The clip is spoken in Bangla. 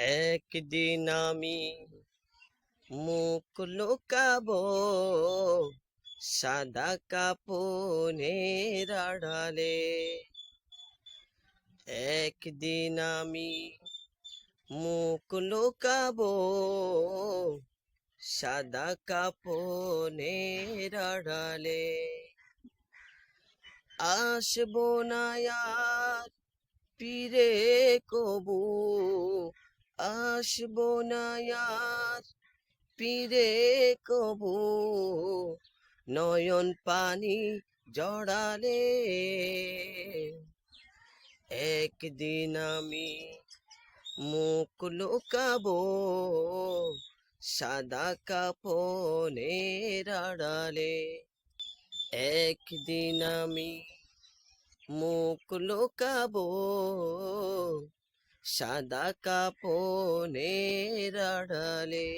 একদিন আমি মুখ লুকাবো সাদা কাপনের আড়ালে। একদিন আমি মুখ লুকাবো সাদা কাপনের আড়ালে। আসবো না আর ফিরে কবু, আসবো না আর ফিরে কবু, নয়ন পানি জড়ালে। একদিন আমি মুখ লুকাবো সাদা কাপনের আড়ালে। একদিন আমি মুখ লুকাবো সাদা কাপনের আড়ালে।